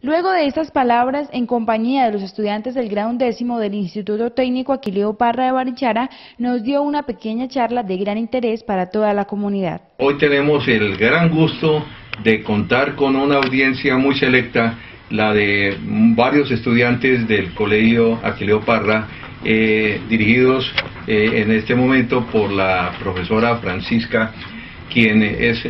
Luego de estas palabras, en compañía de los estudiantes del grado 11º del Instituto Técnico Aquileo Parra de Barichara, nos dio una pequeña charla de gran interés para toda la comunidad. Hoy tenemos el gran gusto de contar con una audiencia muy selecta, la de varios estudiantes del Colegio Aquileo Parra, dirigidos en este momento por la profesora Francisca, quien es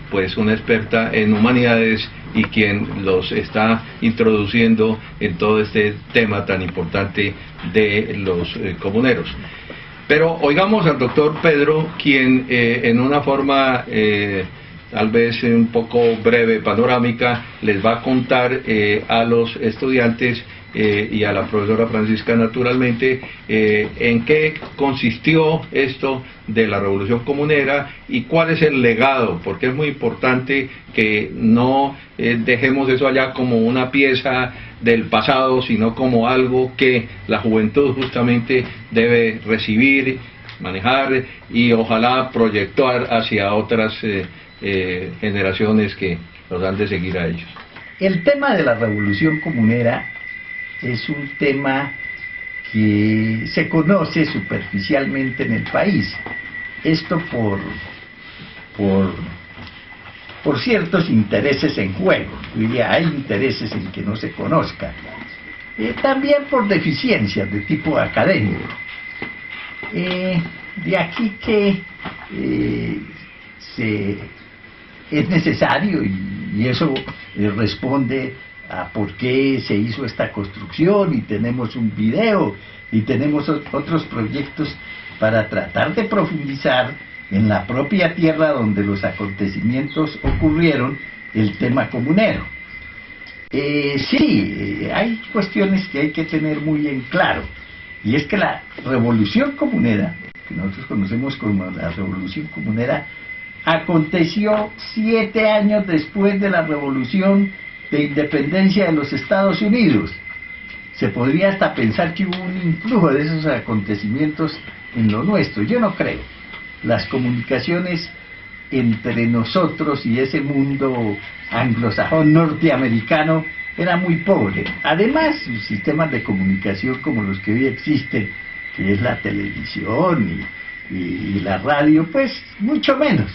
pues una experta en humanidades y quien los está introduciendo en todo este tema tan importante de los comuneros. Pero oigamos al doctor Pedro, quien en una forma tal vez un poco breve, panorámica, les va a contar a los estudiantes y a la profesora Francisca naturalmente en qué consistió esto de la Revolución Comunera y cuál es el legado, porque es muy importante que no dejemos eso allá como una pieza del pasado, sino como algo que la juventud justamente debe recibir, manejar y ojalá proyectar hacia otras generaciones que los han de seguir a ellos. El tema de la Revolución Comunera es un tema que se conoce superficialmente en el país. Esto por ciertos intereses en juego. Diría, hay intereses en que no se conozca. También por deficiencias de tipo académico. De aquí que es necesario, y eso responde a por qué se hizo esta construcción, y tenemos un video y tenemos otros proyectos para tratar de profundizar en la propia tierra donde los acontecimientos ocurrieron, el tema comunero. Sí, hay cuestiones que hay que tener muy en claro, y es que la Revolución Comunera, que nosotros conocemos como la Revolución Comunera, aconteció 7 años después de la Revolución de Independencia de los Estados Unidos. Se podría hasta pensar que hubo un influjo de esos acontecimientos en lo nuestro. Yo no creo. Las comunicaciones entre nosotros y ese mundo anglosajón norteamericano era muy pobre. Además, sistemas de comunicación como los que hoy existen, que es la televisión y la radio, pues mucho menos.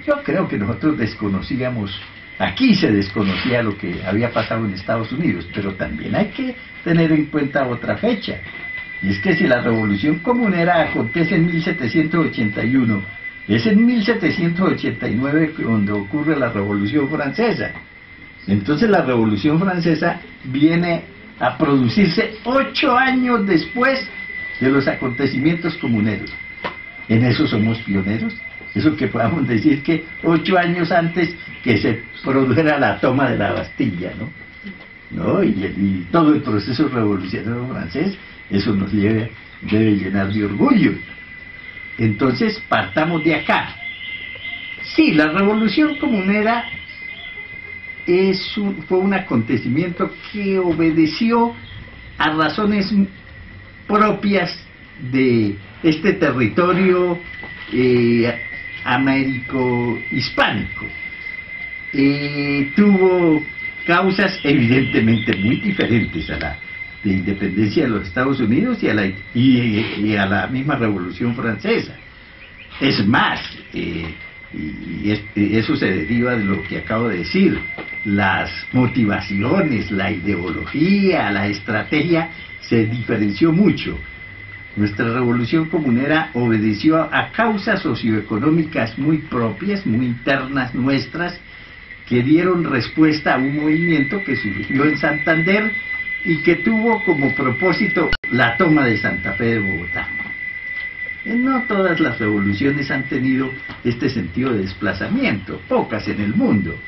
Yo creo que nosotros desconocíamos, aquí se desconocía lo que había pasado en Estados Unidos, pero también hay que tener en cuenta otra fecha. Y es que si la Revolución Comunera acontece en 1781, es en 1789 cuando ocurre la Revolución Francesa. Entonces la Revolución Francesa viene a producirse 8 años después de los acontecimientos comuneros. En eso somos pioneros. Eso que podamos decir que 8 años antes que se produjera la toma de la Bastilla, ¿no? Y todo el proceso revolucionario francés, eso nos debe llenar de orgullo. Entonces, partamos de acá. Sí, la Revolución Comunera fue un acontecimiento que obedeció a razones propias de este territorio américo-hispánico. Tuvo causas evidentemente muy diferentes a la de independencia de los Estados Unidos y a la misma Revolución Francesa. Es más, eso se deriva de lo que acabo de decir, las motivaciones, la ideología, la estrategia se diferenció mucho. Nuestra Revolución Comunera obedeció a causas socioeconómicas muy propias, muy internas nuestras, que dieron respuesta a un movimiento que surgió en Santander y que tuvo como propósito la toma de Santa Fe de Bogotá. No todas las revoluciones han tenido este sentido de desplazamiento, pocas en el mundo.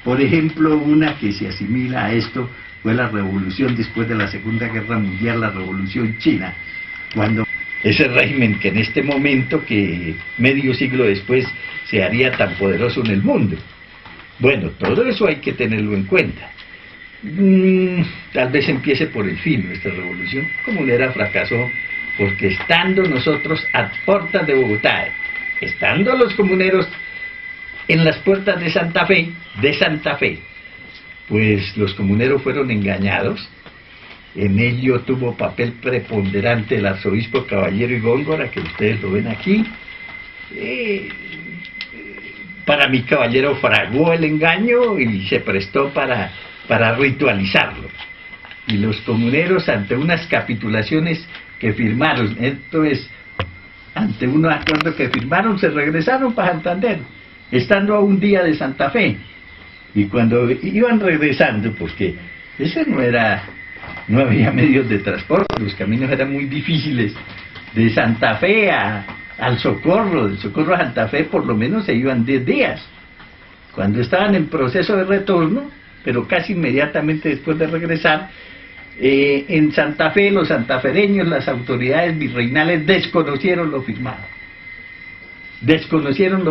Por ejemplo, una que se asimila a esto fue la revolución después de la Segunda Guerra Mundial, la Revolución China, cuando ese régimen que en este momento, que medio siglo después, se haría tan poderoso en el mundo. Bueno, todo eso hay que tenerlo en cuenta. Tal vez empiece por el fin. Nuestra Revolución Comunera fracasó porque estando nosotros a puertas de Bogotá, estando los comuneros en las puertas de Santa Fe, pues los comuneros fueron engañados. En ello tuvo papel preponderante el arzobispo Caballero y Góngora, que ustedes lo ven aquí. Para mí Caballero fraguó el engaño y se prestó para ritualizarlo. Y los comuneros, ante unas capitulaciones que firmaron, esto es, ante un acuerdo que firmaron, se regresaron para Santander, estando a un día de Santa Fe. Y cuando iban regresando, porque ese no había medios de transporte, los caminos eran muy difíciles, de Santa Fe al Socorro, del Socorro a Santa Fe por lo menos se iban 10 días. Cuando estaban en proceso de retorno, pero casi inmediatamente después de regresar, en Santa Fe los santafereños, las autoridades virreinales desconocieron lo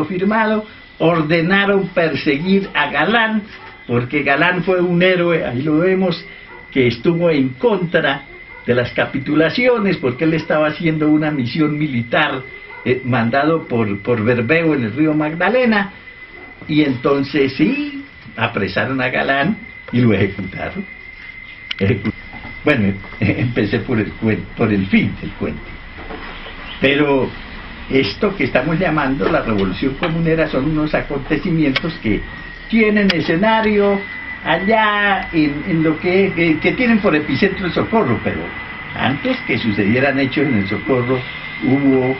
firmado, ordenaron perseguir a Galán, porque Galán fue un héroe, ahí lo vemos, que estuvo en contra de las capitulaciones, porque él estaba haciendo una misión militar mandado por Berbeo en el río Magdalena, y entonces sí, apresaron a Galán y lo ejecutaron. Bueno, empecé por el fin del cuento. Pero esto que estamos llamando la Revolución Comunera son unos acontecimientos que tienen escenario allá en lo que tienen por epicentro el Socorro, pero antes que sucedieran hechos en el Socorro hubo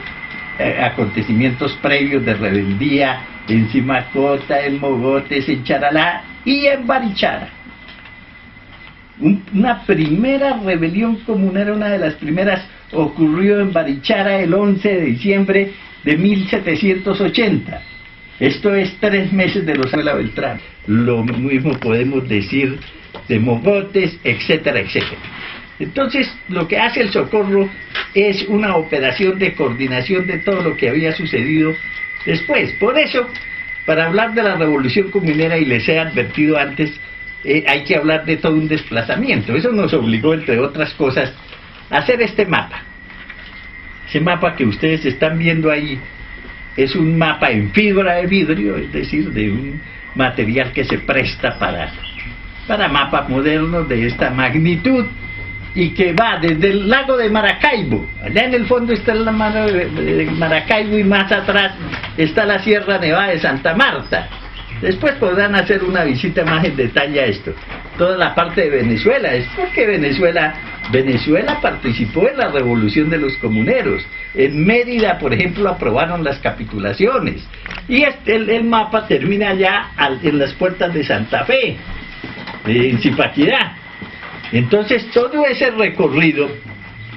acontecimientos previos de rebeldía en Simacota, en Mogotes, en Charalá y en Barichara. Una primera rebelión comunera, una de las primeras, ocurrió en Barichara el 11 de diciembre de 1780. Esto es 3 meses de los años de la Beltrán. Lo mismo podemos decir de Mogotes, etcétera, etcétera. Entonces, lo que hace el Socorro es una operación de coordinación de todo lo que había sucedido después. Por eso, para hablar de la Revolución Comunera, y les he advertido antes, hay que hablar de todo un desplazamiento. Eso nos obligó, entre otras cosas, a hacer este mapa. Ese mapa que ustedes están viendo ahí es un mapa en fibra de vidrio, es decir, de un material que se presta para mapas modernos de esta magnitud, y que va desde el lago de Maracaibo, allá en el fondo está el lago de Maracaibo, y más atrás está la Sierra Nevada de Santa Marta. Después podrán hacer una visita más en detalle a esto. Toda la parte de Venezuela, es porque Venezuela participó en la revolución de los comuneros. En Mérida, por ejemplo, aprobaron las capitulaciones. Y el mapa termina ya en las puertas de Santa Fe, en Zipaquirá. Entonces todo ese recorrido,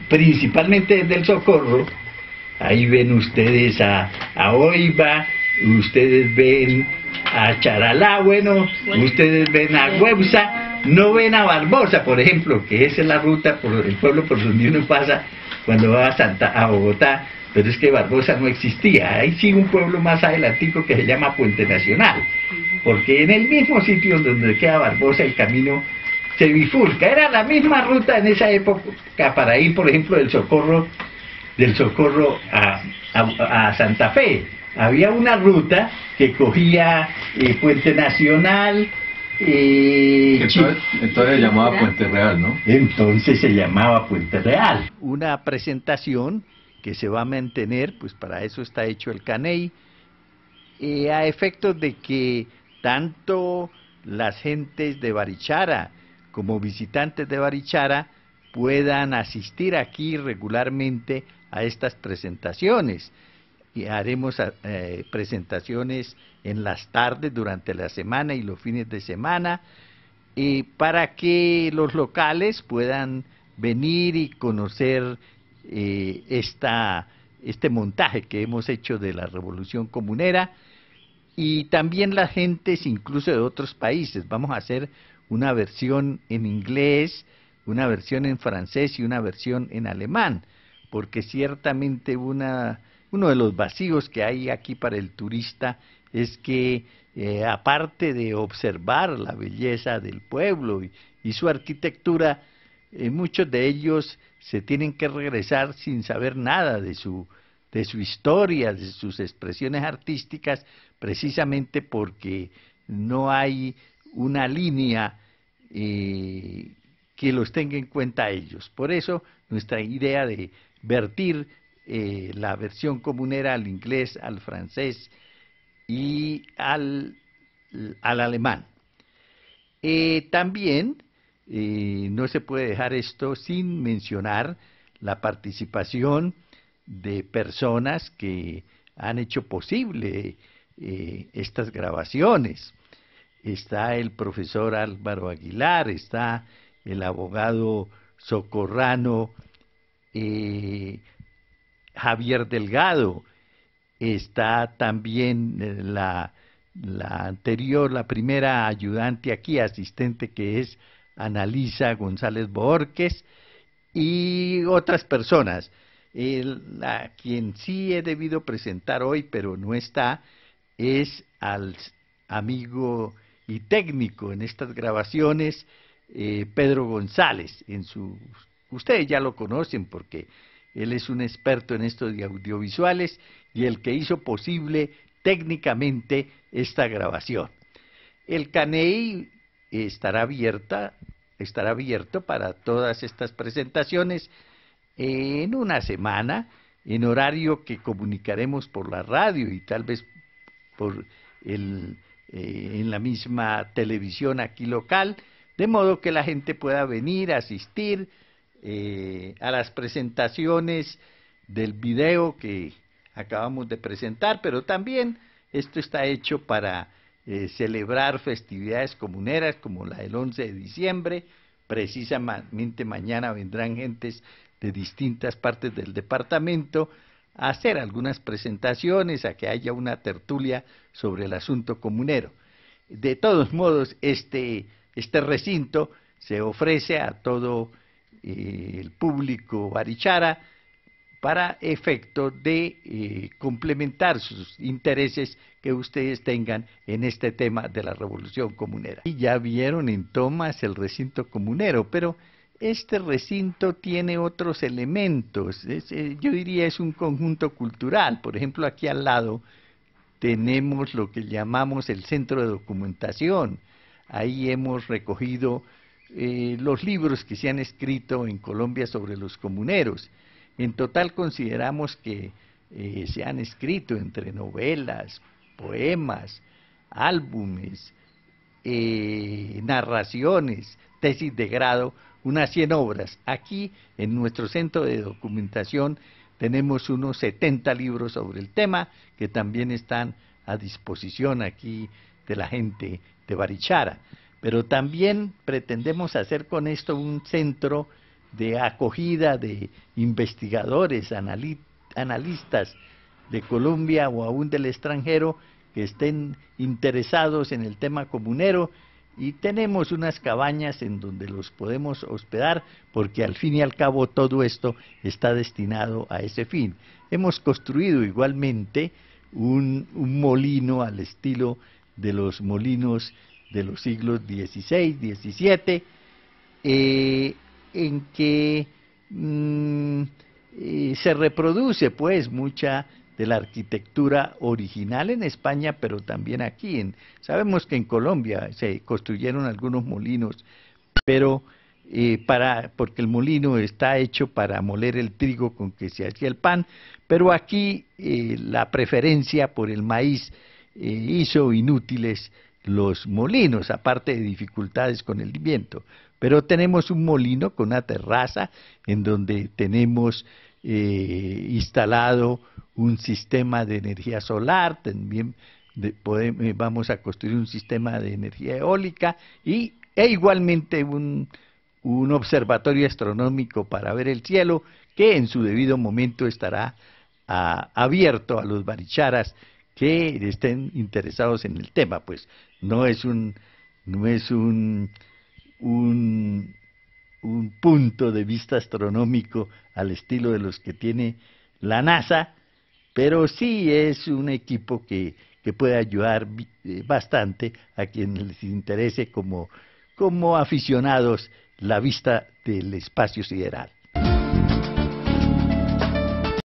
principalmente desde el Socorro, ahí ven ustedes a Oiba, ustedes ven a Charalá, ustedes ven a Güemsa, no ven a Barbosa, por ejemplo, que esa es la ruta por el pueblo por donde uno pasa cuando va a Bogotá, pero es que Barbosa no existía. Ahí sí un pueblo más adelantico que se llama Puente Nacional, porque en el mismo sitio donde queda Barbosa el camino se bifurca. Era la misma ruta en esa época para ir, por ejemplo, del Socorro a Santa Fe. Había una ruta que cogía Puente Nacional, entonces se llamaba Puente Real, ¿no? Entonces se llamaba Puente Real. Una presentación que se va a mantener, pues para eso está hecho el CANEI, a efectos de que tanto las gentes de Barichara como visitantes de Barichara puedan asistir aquí regularmente a estas presentaciones. Y haremos presentaciones en las tardes durante la semana y los fines de semana, para que los locales puedan venir y conocer este montaje que hemos hecho de la Revolución Comunera, y también las gentes incluso de otros países. Vamos a hacer una versión en inglés, una versión en francés y una versión en alemán, porque ciertamente uno de los vacíos que hay aquí para el turista es que aparte de observar la belleza del pueblo y su arquitectura, muchos de ellos se tienen que regresar sin saber nada de su historia, de sus expresiones artísticas, precisamente porque no hay una línea que los tenga en cuenta ellos. Por eso nuestra idea de vertir la versión comunera al inglés, al francés y al alemán. También no se puede dejar esto sin mencionar la participación de personas que han hecho posible estas grabaciones. Está el profesor Álvaro Aguilar, está el abogado socorrano Javier Delgado, está también la primera ayudante aquí, asistente, que es Analisa González Borges, y otras personas. A quien sí he debido presentar hoy, pero no está, es al amigo y técnico en estas grabaciones, Pedro González. Ustedes ya lo conocen porque él es un experto en esto de audiovisuales y el que hizo posible técnicamente esta grabación. El CANEI estará abierto para todas estas presentaciones en una semana, en horario que comunicaremos por la radio y tal vez en la misma televisión aquí local, de modo que la gente pueda venir a asistir a las presentaciones del video que acabamos de presentar, pero también esto está hecho para celebrar festividades comuneras como la del 11 de diciembre, precisamente mañana vendrán gentes de distintas partes del departamento a hacer algunas presentaciones, a que haya una tertulia sobre el asunto comunero. De todos modos, este recinto se ofrece a todo el público barichara para efecto de complementar sus intereses que ustedes tengan en este tema de la revolución comunera. Y ya vieron en tomas el recinto comunero, pero este recinto tiene otros elementos. Yo diría es un conjunto cultural. Por ejemplo, aquí al lado tenemos lo que llamamos el centro de documentación. Ahí hemos recogido los libros que se han escrito en Colombia sobre los comuneros. En total consideramos que se han escrito entre novelas, poemas, álbumes, narraciones, tesis de grado, unas 100 obras. Aquí en nuestro centro de documentación tenemos unos 70 libros sobre el tema que también están a disposición aquí de la gente de Barichara. Pero también pretendemos hacer con esto un centro de acogida de investigadores, analistas de Colombia o aún del extranjero que estén interesados en el tema comunero, y tenemos unas cabañas en donde los podemos hospedar porque al fin y al cabo todo esto está destinado a ese fin. Hemos construido igualmente un molino al estilo de los molinos de los siglos XVI, XVII, en que se reproduce pues mucha de la arquitectura original en España, pero también aquí. Sabemos que en Colombia se construyeron algunos molinos, pero porque el molino está hecho para moler el trigo con que se hacía el pan, pero aquí la preferencia por el maíz hizo inútiles los molinos, aparte de dificultades con el viento. Pero tenemos un molino con una terraza en donde tenemos instalado un sistema de energía solar, también vamos a construir un sistema de energía eólica e igualmente un observatorio astronómico para ver el cielo, que en su debido momento estará abierto a los baricharas que estén interesados en el tema. Pues no es un punto de vista astronómico al estilo de los que tiene la NASA, pero sí es un equipo que puede ayudar bastante a quienes les interese como aficionados la vista del espacio sideral.